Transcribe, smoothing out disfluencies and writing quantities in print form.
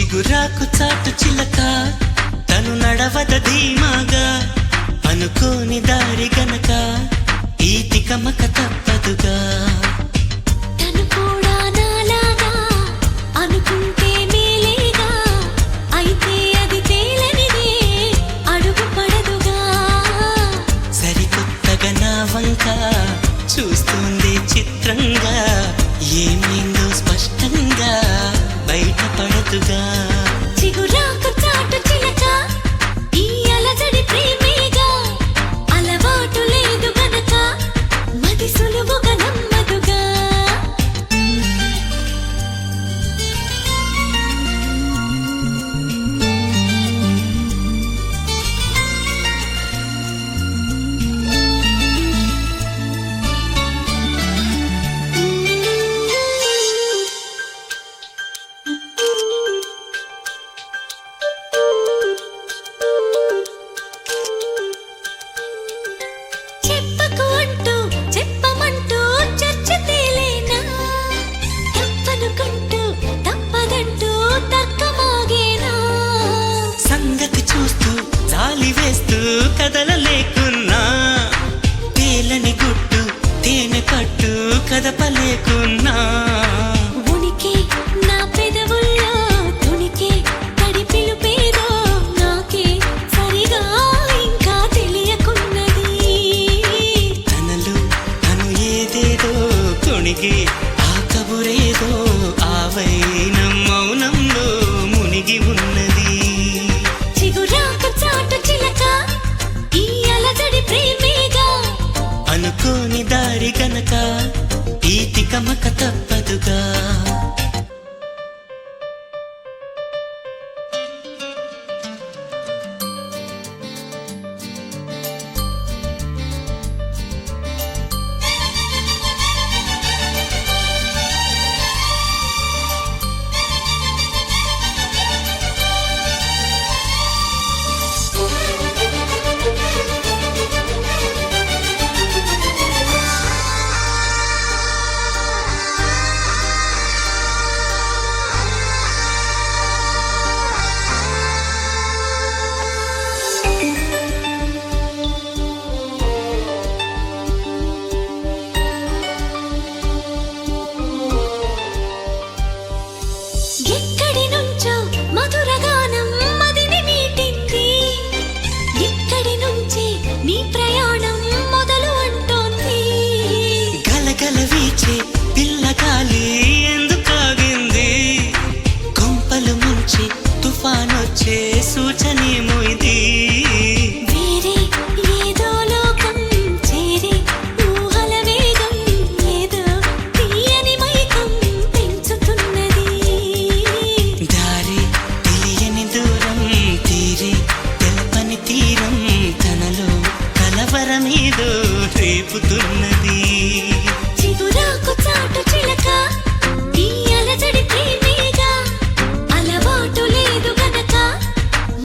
చిగురాకు చాటు చిలక తను నడవద ధీమాగా అనుకోని దారి గనక ఈ తికమక తప్పదుగా తను కూడా నాలాగా అనుకుంటే మేలేగా అయితే అది తేలనిదే అడుగు పడదుగా సరికొత్తగా నా వంక చూస్తుంది చిత్రంగా ఏమైందో స్పష్టంగా బయటపడదుగా చిగురాకు చాటు చిలక ఈ అలజడి ప్రేమేగా అలవాటు లేదు గనక మది సులువుగా నమ్మదుగా చెప్పకు అంటూ చెప్పమంటూ చర్చ తేలేనా తప్పనుకుంటూ తప్పదంటూ తక్కమాగేనా సంగతి చూస్తూ జాలి వేస్తూ కదలలేకున్నా తేలని గుట్టు తేనె పట్టు కదపలేకున్నా ఉనికి నా పెదవుల్లో తుణికే తడి పిలుపేదో నాకే సరిగా ఇంకా తెలియకున్నది తనలు తను ఏదేదో కొణిగి ఆ కబురేదో ఆవై